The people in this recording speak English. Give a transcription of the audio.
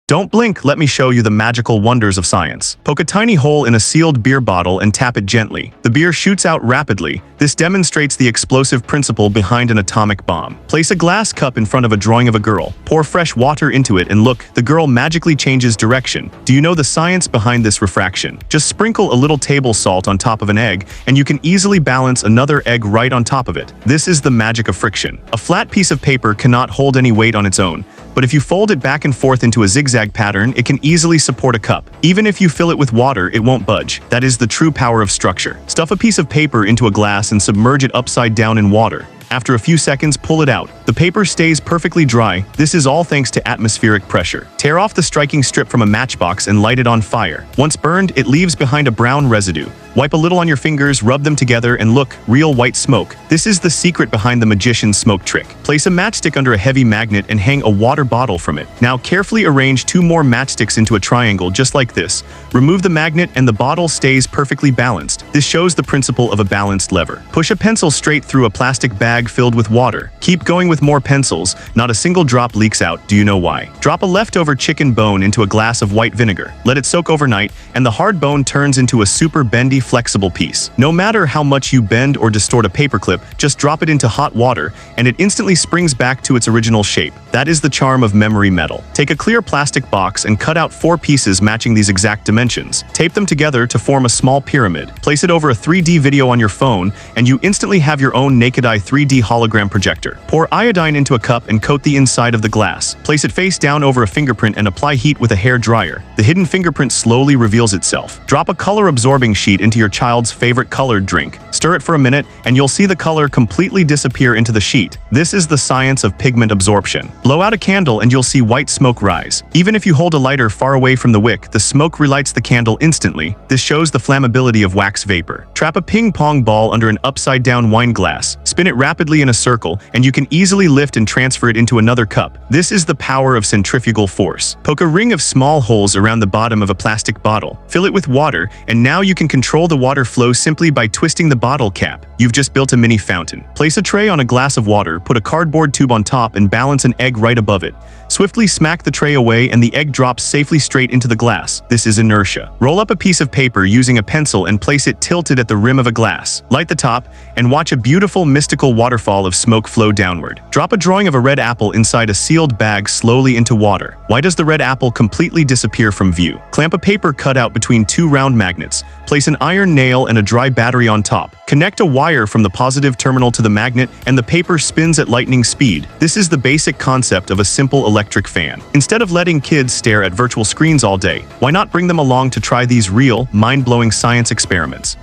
Don't blink, let me show you the magical wonders of science. Poke a tiny hole in a sealed beer bottle and tap it gently. The beer shoots out rapidly. This demonstrates the explosive principle behind an atomic bomb. Place a glass cup in front of a drawing of a girl. Pour fresh water into it and look, the girl magically changes direction. Do you know the science behind this refraction? Just sprinkle a little table salt on top of an egg, and you can easily balance another egg right on top of it. This is the magic of friction. A flat piece of paper cannot hold any weight on its own, but if you fold it back and forth into a zigzag pattern, it can easily support a cup. Even if you fill it with water, it won't budge. That is the true power of structure. Stuff a piece of paper into a glass and submerge it upside down in water. After a few seconds, pull it out. The paper stays perfectly dry. This is all thanks to atmospheric pressure. Tear off the striking strip from a matchbox and light it on fire. Once burned, it leaves behind a brown residue. Wipe a little on your fingers, rub them together, and look, real white smoke. This is the secret behind the magician's smoke trick. Place a matchstick under a heavy magnet and hang a water bottle from it. Now carefully arrange 2 more matchsticks into a triangle just like this. Remove the magnet and the bottle stays perfectly balanced. This shows the principle of a balanced lever. Push a pencil straight through a plastic bag filled with water. Keep going with more pencils. Not a single drop leaks out. Do you know why? Drop a leftover chicken bone into a glass of white vinegar. Let it soak overnight, and the hard bone turns into a super bendy, flexible piece. No matter how much you bend or distort a paperclip, just drop it into hot water, and it instantly springs back to its original shape. That is the charm of memory metal. Take a clear plastic box and cut out 4 pieces matching these exact dimensions. Tape them together to form a small pyramid. Place it over a 3D video on your phone, and you instantly have your own naked-eye 3D hologram projector. Pour iodine into a cup and coat the inside of the glass. Place it face down over a fingerprint and apply heat with a hair dryer. The hidden fingerprint slowly reveals itself. Drop a color-absorbing sheet into your child's favorite colored drink. Stir it for a minute, and you'll see the color completely disappear into the sheet. This is the science of pigment absorption. Blow out a candle and you'll see white smoke rise. Even if you hold a lighter far away from the wick, the smoke relights the candle instantly. This shows the flammability of wax vapor. Trap a ping-pong ball under an upside-down wine glass. Spin it rapidly in a circle, and you can easily lift and transfer it into another cup. This is the power of centrifugal force. Poke a ring of small holes around the bottom of a plastic bottle. Fill it with water, and now you can control the water flow simply by twisting the bottle cap. You've just built a mini fountain. Place a tray on a glass of water, put a cardboard tube on top, and balance an egg right above it. Swiftly smack the tray away and the egg drops safely straight into the glass. This is inertia. Roll up a piece of paper using a pencil and place it tilted at the rim of a glass. Light the top and watch a beautiful mystical waterfall of smoke flow downward. Drop a drawing of a red apple inside a sealed bag slowly into water. Why does the red apple completely disappear from view? Clamp a paper cutout between 2 round magnets. Place an iron nail and a dry battery on top. Connect a wire from the positive terminal to the magnet and the paper spins at lightning speed. This is the basic concept of a simple electric fan. Instead of letting kids stare at virtual screens all day, why not bring them along to try these real, mind-blowing science experiments?